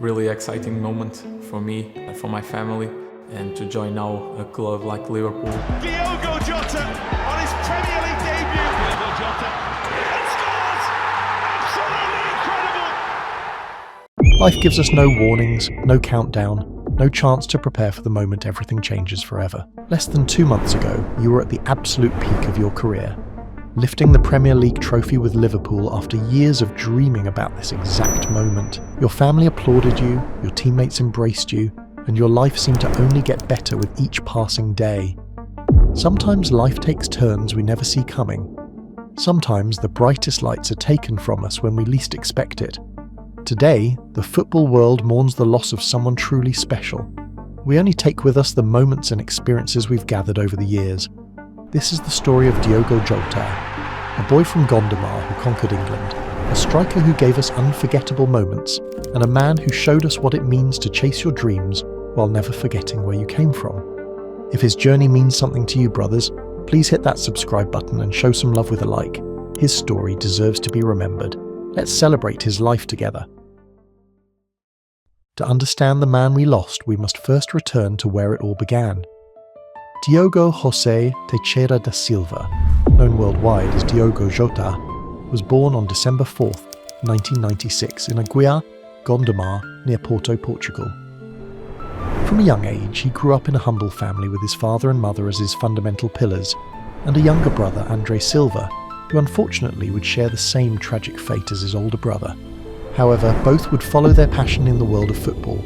really exciting moment for me and for my family, and to join now a club like Liverpool. Diogo Jota on his Premier League debut. Diogo Jota and scores! Absolutely incredible! Life gives us no warnings, no countdown, no chance to prepare for the moment everything changes forever. Less than 2 months ago, you were at the absolute peak of your career, lifting the Premier League trophy with Liverpool after years of dreaming about this exact moment. Your family applauded you, your teammates embraced you, and your life seemed to only get better with each passing day. Sometimes life takes turns we never see coming. Sometimes the brightest lights are taken from us when we least expect it. Today, the football world mourns the loss of someone truly special. We only take with us the moments and experiences we've gathered over the years. This is the story of Diogo Jota, a boy from Gondomar who conquered England, a striker who gave us unforgettable moments, and a man who showed us what it means to chase your dreams while never forgetting where you came from. If his journey means something to you, brothers, please hit that subscribe button and show some love with a like. His story deserves to be remembered. Let's celebrate his life together. To understand the man we lost, we must first return to where it all began. Diogo José Teixeira da Silva, known worldwide as Diogo Jota, was born on December 4th, 1996 in Aguiar, Gondomar, near Porto, Portugal. From a young age, he grew up in a humble family with his father and mother as his fundamental pillars, and a younger brother, André Silva, who unfortunately would share the same tragic fate as his older brother. However, both would follow their passion in the world of football.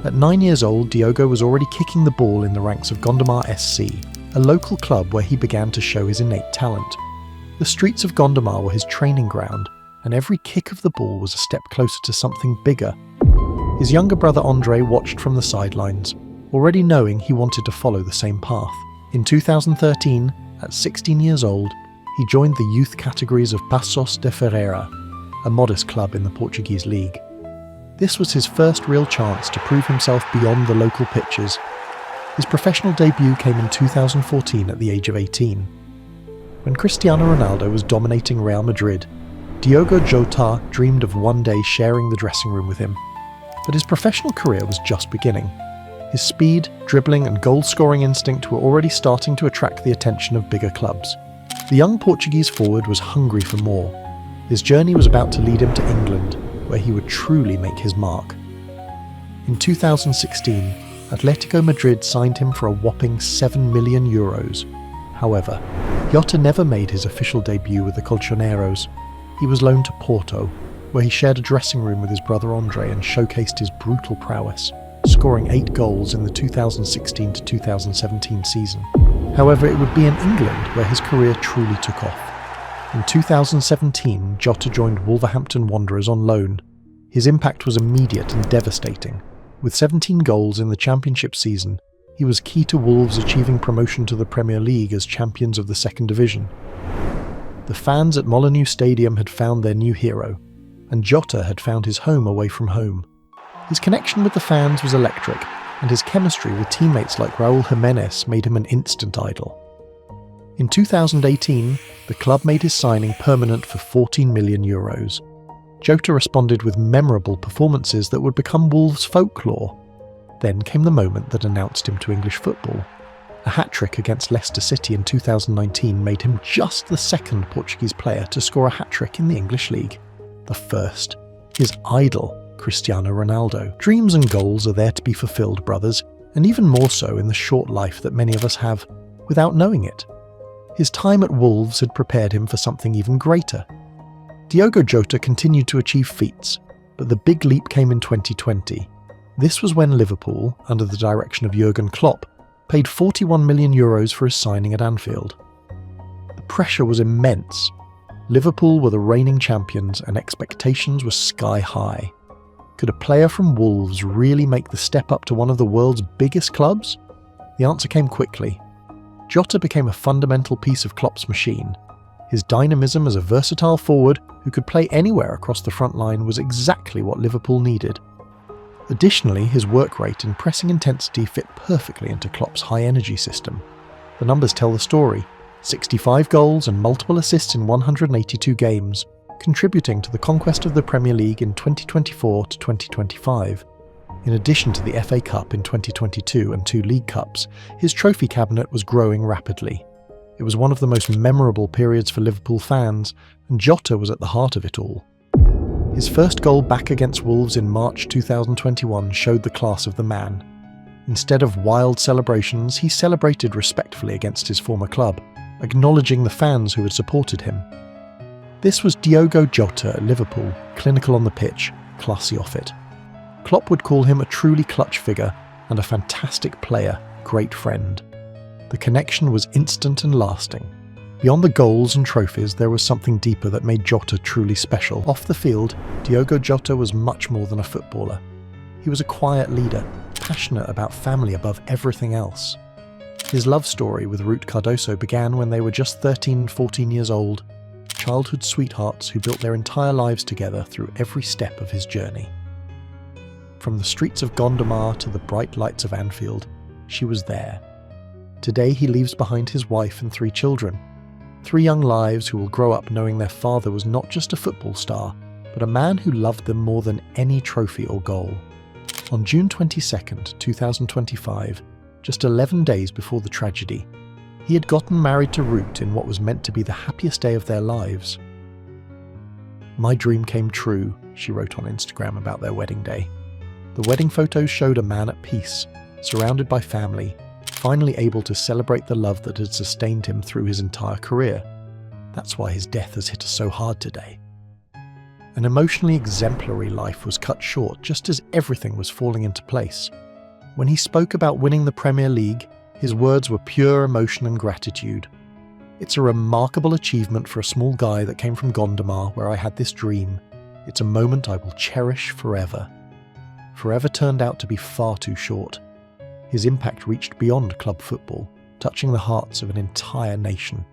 At 9 years old, Diogo was already kicking the ball in the ranks of Gondomar SC, a local club where he began to show his innate talent. The streets of Gondomar were his training ground, and every kick of the ball was a step closer to something bigger. His younger brother Andre watched from the sidelines, already knowing he wanted to follow the same path. In 2013, at 16 years old, he joined the youth categories of Paços de Ferreira, a modest club in the Portuguese league. This was his first real chance to prove himself beyond the local pitches. His professional debut came in 2014 at the age of 18. When Cristiano Ronaldo was dominating Real Madrid, Diogo Jota dreamed of one day sharing the dressing room with him. But his professional career was just beginning. His speed, dribbling and goal-scoring instinct were already starting to attract the attention of bigger clubs. The young Portuguese forward was hungry for more. His journey was about to lead him to England, where he would truly make his mark. In 2016, Atletico Madrid signed him for a whopping €7 million. However, Jota never made his official debut with the Colchoneros. He was loaned to Porto, where he shared a dressing room with his brother Andre and showcased his brutal prowess, scoring 8 goals in the 2016-2017 season. However, it would be in England where his career truly took off. In 2017, Jota joined Wolverhampton Wanderers on loan. His impact was immediate and devastating. With 17 goals in the Championship season, he was key to Wolves achieving promotion to the Premier League as champions of the second division. The fans at Molineux Stadium had found their new hero, and Jota had found his home away from home. His connection with the fans was electric, and his chemistry with teammates like Raúl Jiménez made him an instant idol. In 2018, the club made his signing permanent for €14 million. Jota responded with memorable performances that would become Wolves' folklore. Then came the moment that announced him to English football. A hat-trick against Leicester City in 2019 made him just the second Portuguese player to score a hat-trick in the English League. The first. His idol, Cristiano Ronaldo. Dreams and goals are there to be fulfilled, brothers, and even more so in the short life that many of us have, without knowing it. His time at Wolves had prepared him for something even greater. Diogo Jota continued to achieve feats, but the big leap came in 2020. This was when Liverpool, under the direction of Jurgen Klopp, paid €41 million for his signing at Anfield. The pressure was immense. Liverpool were the reigning champions and expectations were sky high. Could a player from Wolves really make the step up to one of the world's biggest clubs? The answer came quickly. Jota became a fundamental piece of Klopp's machine. His dynamism as a versatile forward who could play anywhere across the front line was exactly what Liverpool needed. Additionally, his work rate and pressing intensity fit perfectly into Klopp's high-energy system. The numbers tell the story. 65 goals and multiple assists in 182 games, contributing to the conquest of the Premier League in 2024 to 2025. In addition to the FA Cup in 2022 and 2 League Cups, his trophy cabinet was growing rapidly. It was one of the most memorable periods for Liverpool fans, and Jota was at the heart of it all. His first goal back against Wolves in March 2021 showed the class of the man. Instead of wild celebrations, he celebrated respectfully against his former club, acknowledging the fans who had supported him. This was Diogo Jota at Liverpool, clinical on the pitch, classy off it. Klopp would call him a truly clutch figure and a fantastic player, great friend. The connection was instant and lasting. Beyond the goals and trophies, there was something deeper that made Jota truly special. Off the field, Diogo Jota was much more than a footballer. He was a quiet leader, passionate about family above everything else. His love story with Ruth Cardoso began when they were just 13 and 14 years old, childhood sweethearts who built their entire lives together through every step of his journey. From the streets of Gondomar to the bright lights of Anfield, she was there. Today he leaves behind his wife and 3 children. 3 young lives who will grow up knowing their father was not just a football star, but a man who loved them more than any trophy or goal. On June 22nd, 2025, just 11 days before the tragedy, he had gotten married to Ruth in what was meant to be the happiest day of their lives. "My dream came true," she wrote on Instagram about their wedding day. The wedding photos showed a man at peace, surrounded by family, finally able to celebrate the love that had sustained him through his entire career. That's why his death has hit us so hard today. An emotionally exemplary life was cut short just as everything was falling into place. When he spoke about winning the Premier League, his words were pure emotion and gratitude. "It's a remarkable achievement for a small guy that came from Gondomar, where I had this dream. It's a moment I will cherish forever." Forever turned out to be far too short. His impact reached beyond club football, touching the hearts of an entire nation.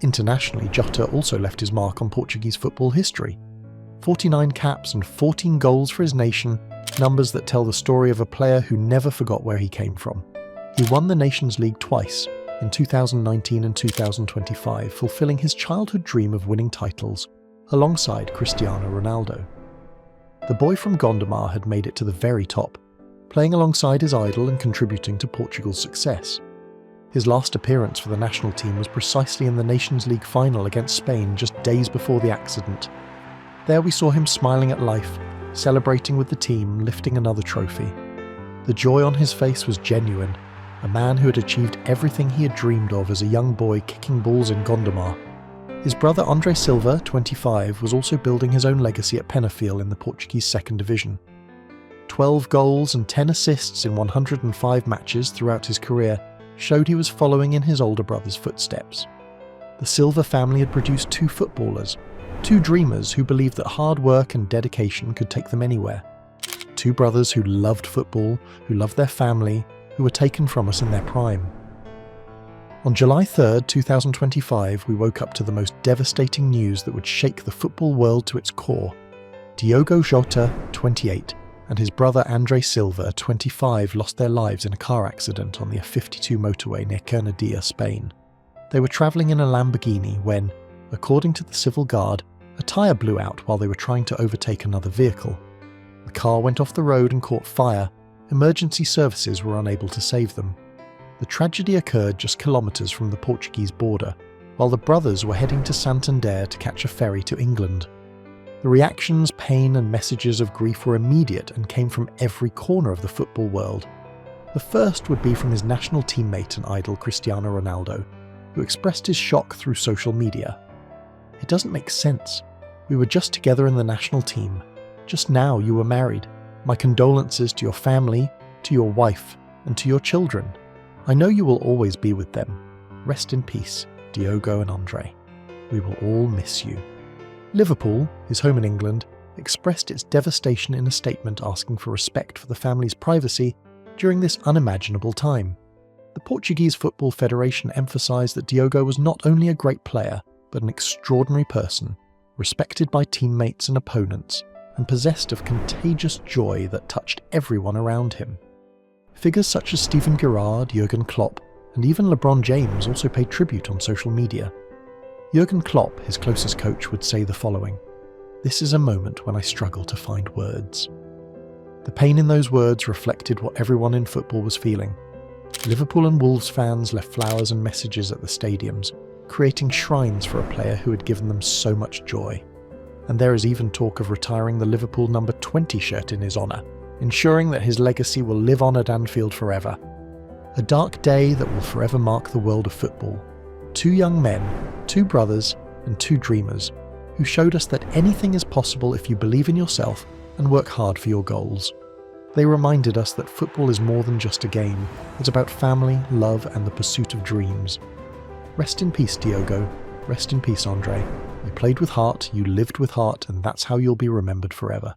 Internationally, Jota also left his mark on Portuguese football history. 49 caps and 14 goals for his nation, numbers that tell the story of a player who never forgot where he came from. He won the Nations League twice, in 2019 and 2025, fulfilling his childhood dream of winning titles, alongside Cristiano Ronaldo. The boy from Gondomar had made it to the very top, playing alongside his idol and contributing to Portugal's success. His last appearance for the national team was precisely in the Nations League final against Spain just days before the accident. There we saw him smiling at life, celebrating with the team, lifting another trophy. The joy on his face was genuine, a man who had achieved everything he had dreamed of as a young boy kicking balls in Gondomar. His brother Andre Silva, 25, was also building his own legacy at Penafiel in the Portuguese second division. 12 goals and 10 assists in 105 matches throughout his career showed he was following in his older brother's footsteps. The Silva family had produced 2 footballers, 2 dreamers who believed that hard work and dedication could take them anywhere. 2 brothers who loved football, who loved their family, who were taken from us in their prime. On July 3rd, 2025, we woke up to the most devastating news that would shake the football world to its core. Diogo Jota, 28, and his brother Andre Silva, 25, lost their lives in a car accident on the A52 motorway near Cernadia, Spain. They were travelling in a Lamborghini when, according to the civil guard, a tyre blew out while they were trying to overtake another vehicle. The car went off the road and caught fire. Emergency services were unable to save them. The tragedy occurred just kilometres from the Portuguese border, while the brothers were heading to Santander to catch a ferry to England. The reactions, pain and messages of grief were immediate and came from every corner of the football world. The first would be from his national teammate and idol Cristiano Ronaldo, who expressed his shock through social media. "It doesn't make sense. We were just together in the national team. Just now you were married. My condolences to your family, to your wife, and to your children. I know you will always be with them. Rest in peace, Diogo and Andre. We will all miss you." Liverpool, his home in England, expressed its devastation in a statement asking for respect for the family's privacy during this unimaginable time. The Portuguese Football Federation emphasised that Diogo was not only a great player, but an extraordinary person, respected by teammates and opponents, and possessed of contagious joy that touched everyone around him. Figures such as Steven Gerrard, Jurgen Klopp, and even LeBron James also paid tribute on social media. Jurgen Klopp, his closest coach, would say the following: This is a moment when I struggle to find words. The pain in those words reflected what everyone in football was feeling. Liverpool and Wolves fans left flowers and messages at the stadiums, creating shrines for a player who had given them so much joy. And there is even talk of retiring the Liverpool number 20 shirt in his honour, ensuring that his legacy will live on at Anfield forever. A dark day that will forever mark the world of football. 2 young men, 2 brothers, and 2 dreamers, who showed us that anything is possible if you believe in yourself and work hard for your goals. They reminded us that football is more than just a game. It's about family, love, and the pursuit of dreams. Rest in peace, Diogo. Rest in peace, Andre. You played with heart, you lived with heart, and that's how you'll be remembered forever.